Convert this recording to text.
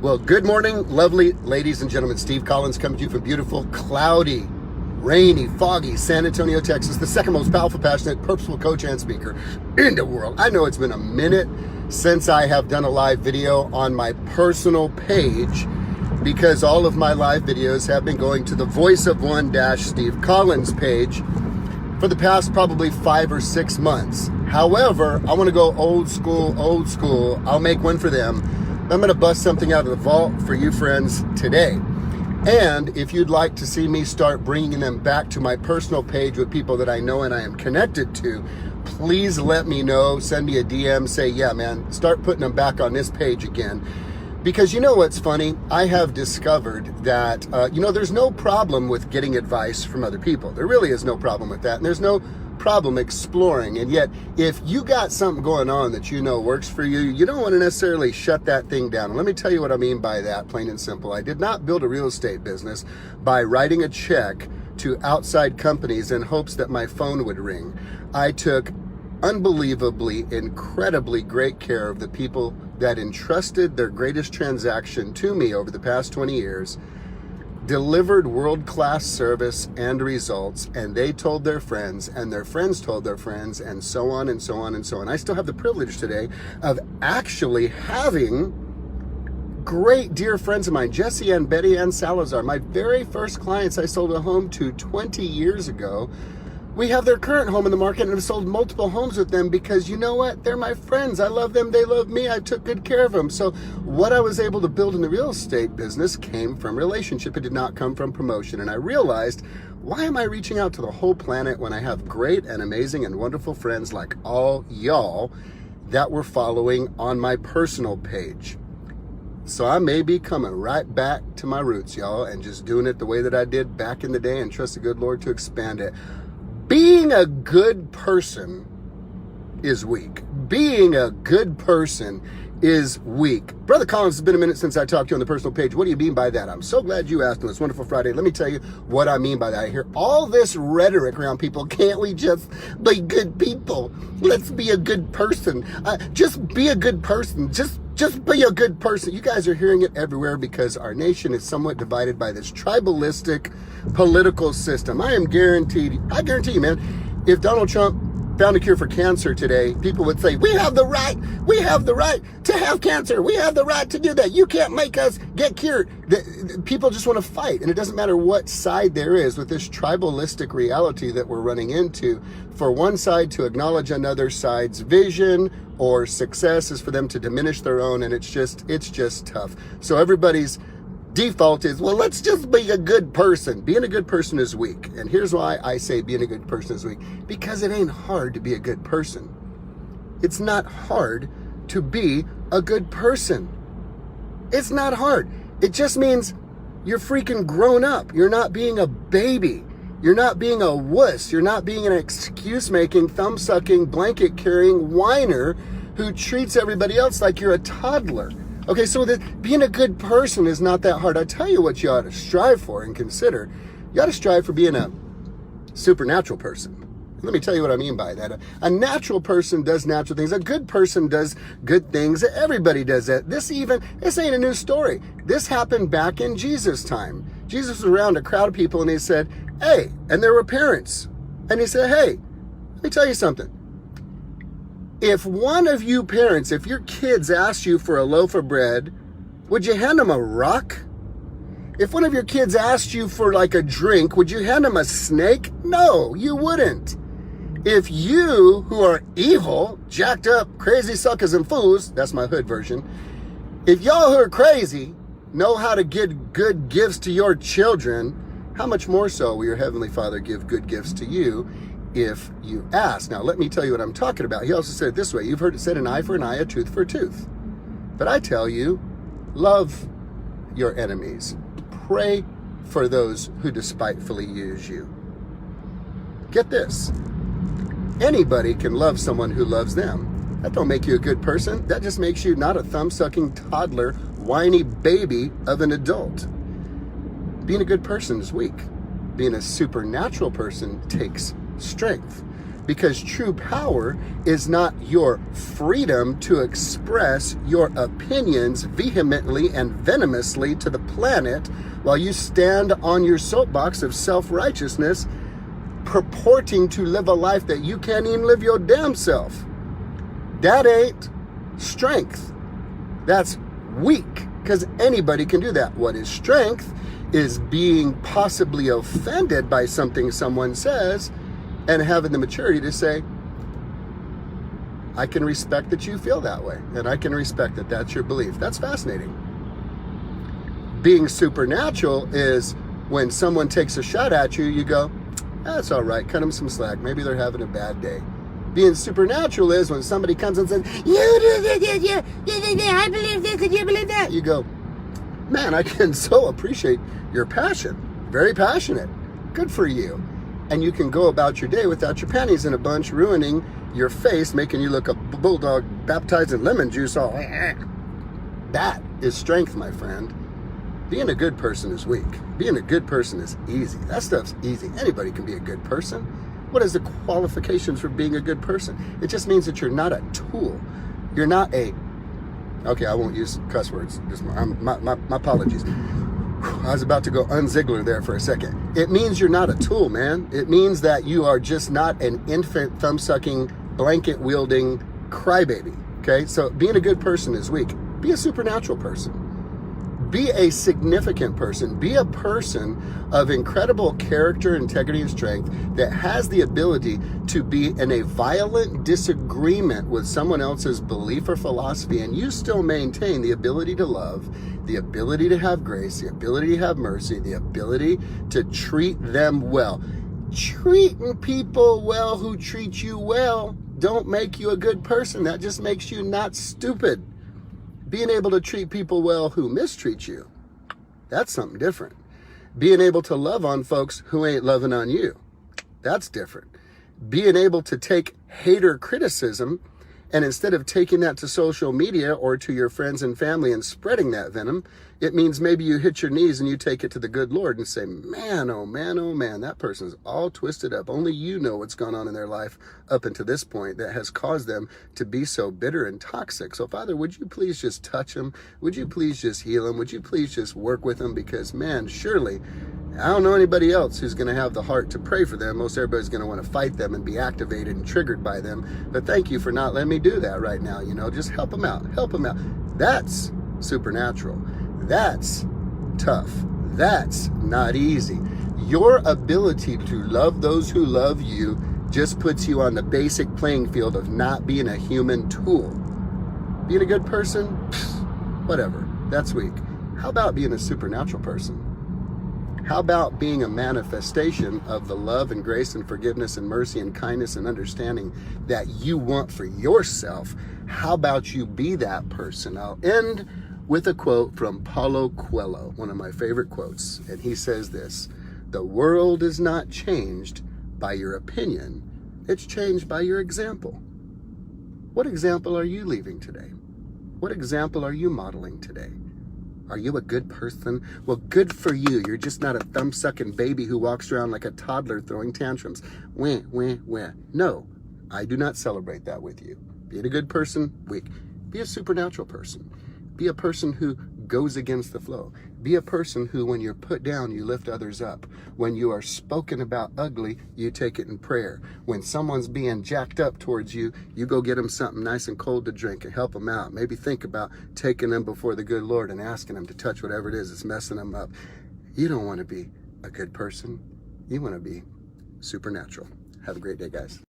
Well, good morning, lovely ladies and gentlemen. Steve Collins coming to you from beautiful, cloudy, rainy, foggy San Antonio, Texas, the second most powerful, passionate, purposeful coach and speaker in the world. I know it's been a minute since I have done a live video on my personal page because all of my live videos have been going to the Voice of One Steve Collins page for the past probably 5 or 6 months. However, I want to go old school. I'll make one for them. I'm going to bust something out of the vault for you friends today. And if you'd like to see me start bringing them back to my personal page with people that I know and I am connected to, please let me know. Send me a DM. Say, yeah, man, start putting them back on this page again. Because you know what's funny? I have discovered that, there's no problem with getting advice from other people. There really is no problem with that. And there's no problem exploring. And yet, if you got something going on that you know works for you, you don't want to necessarily shut that thing down. And let me tell you what I mean by that, plain and simple. I did not build a real estate business by writing a check to outside companies in hopes that my phone would ring. I took unbelievably, incredibly great care of the people that entrusted their greatest transaction to me over the past 20 years, delivered world-class service and results, and they told their friends, and their friends told their friends, and so on and so on and so on. I still have the privilege today of actually having great dear friends of mine, Jesse and Betty Ann Salazar, my very first clients I sold a home to 20 years ago. We have their current home in the market and have sold multiple homes with them because you know what? They're my friends. I love them. They love me. I took good care of them. So what I was able to build in the real estate business came from relationship. It did not come from promotion. And I realized, why am I reaching out to the whole planet when I have great and amazing and wonderful friends like all y'all that were following on my personal page? So I may be coming right back to my roots, y'all, and just doing it the way that I did back in the day and trust the good Lord to expand it. Being a good person is weak. Being a good person is weak. Brother Collins, it's been a minute since I talked to you on the personal page. What do you mean by that? I'm so glad you asked on this wonderful Friday. Let me tell you what I mean by that. I hear all this rhetoric around people. Can't we just be good people? Let's be a good person. Just be a good person. Just be a good person. You guys are hearing it everywhere because our nation is somewhat divided by this tribalistic political system. I guarantee you, man, if Donald Trump found a cure for cancer today, people would say, we have the right to have cancer. We have the right to do that. You can't make us get cured. People just want to fight. And it doesn't matter what side there is with this tribalistic reality that we're running into. For one side to acknowledge another side's vision or success is for them to diminish their own. And it's just tough. So everybody's default is, well, let's just be a good person. Being a good person is weak. And here's why I say being a good person is weak. Because it ain't hard to be a good person. It's not hard to be a good person. It's not hard. It just means you're freaking grown up. You're not being a baby. You're not being a wuss. You're not being an excuse-making, thumb-sucking, blanket-carrying whiner who treats everybody else like you're a toddler. Okay, so being a good person is not that hard. I tell you what you ought to strive for and consider. You ought to strive for being a supernatural person. Let me tell you what I mean by that. A natural person does natural things. A good person does good things. Everybody does that. This ain't a new story. This happened back in Jesus' time. Jesus was around a crowd of people and he said, hey, and there were parents. And he said, hey, let me tell you something. If one of you parents, if your kids asked you for a loaf of bread, would you hand them a rock? If one of your kids asked you for like a drink, would you hand them a snake? No, you wouldn't. If you, who are evil, jacked up, crazy suckers and fools, that's my hood version, if y'all who are crazy know how to give good gifts to your children, how much more so will your Heavenly Father give good gifts to you if you ask? Now, let me tell you what I'm talking about. He also said it this way. You've heard it said, an eye for an eye, a tooth for a tooth. But I tell you, love your enemies. Pray for those who despitefully use you. Get this. Anybody can love someone who loves them. That don't make you a good person. That just makes you not a thumb-sucking toddler, whiny baby of an adult. Being a good person is weak. Being a supernatural person takes strength. Because true power is not your freedom to express your opinions vehemently and venomously to the planet while you stand on your soapbox of self-righteousness, purporting to live a life that you can't even live your damn self. That ain't strength. That's weak, because anybody can do that. What is strength is being possibly offended by something someone says and having the maturity to say, I can respect that you feel that way, and I can respect that that's your belief. That's fascinating. Being supernatural is when someone takes a shot at you, you go, that's all right, cut them some slack. Maybe they're having a bad day. Being supernatural is when somebody comes and says, you do this, I believe this, and you believe that. You go, man, I can so appreciate your passion. Very passionate. Good for you. And you can go about your day without your panties in a bunch, ruining your face, making you look a bulldog baptized in lemon juice all. That is strength, my friend. Being a good person is weak. Being a good person is easy. That stuff's easy. Anybody can be a good person. What is the qualifications for being a good person? It just means that you're not a tool. You're not okay, I won't use cuss words. My apologies. I was about to go un-Ziggler there for a second. It means you're not a tool, man. It means that you are just not an infant, thumb-sucking, blanket-wielding crybaby, okay? So being a good person is weak. Be a supernatural person. Be a significant person. Be a person of incredible character, integrity, and strength that has the ability to be in a violent disagreement with someone else's belief or philosophy, and you still maintain the ability to love, the ability to have grace, the ability to have mercy, the ability to treat them well. Treating people well who treat you well don't make you a good person. That just makes you not stupid. Being able to treat people well who mistreat you, that's something different. Being able to love on folks who ain't loving on you, that's different. Being able to take hater criticism, and instead of taking that to social media or to your friends and family and spreading that venom, it means maybe you hit your knees and you take it to the good Lord and say, man, oh man, oh man, that person's all twisted up. Only you know what's gone on in their life up until this point that has caused them to be so bitter and toxic. So Father, would you please just touch them? Would you please just heal them? Would you please just work with them? Because man, surely I don't know anybody else who's going to have the heart to pray for them. Most everybody's going to want to fight them and be activated and triggered by them. But thank you for not letting me do that right now. Just help them out. Help them out. That's supernatural. That's tough. That's not easy. Your ability to love those who love you just puts you on the basic playing field of not being a human tool. Being a good person, whatever. That's weak. How about being a supernatural person? How about being a manifestation of the love and grace and forgiveness and mercy and kindness and understanding that you want for yourself? How about you be that person? I'll end with a quote from Paulo Coelho, one of my favorite quotes. And he says this: the world is not changed by your opinion. It's changed by your example. What example are you leaving today? What example are you modeling today? Are you a good person? Well, good for you. You're just not a thumb-sucking baby who walks around like a toddler throwing tantrums. Wah, wah, wah. No, I do not celebrate that with you. Being a good person, weak. Be a supernatural person. Be a person who goes against the flow. Be a person who, when you're put down, you lift others up. When you are spoken about ugly, you take it in prayer. When someone's being jacked up towards you, you go get them something nice and cold to drink and help them out. Maybe think about taking them before the good Lord and asking them to touch whatever it is that's messing them up. You don't want to be a good person. You want to be supernatural. Have a great day, guys.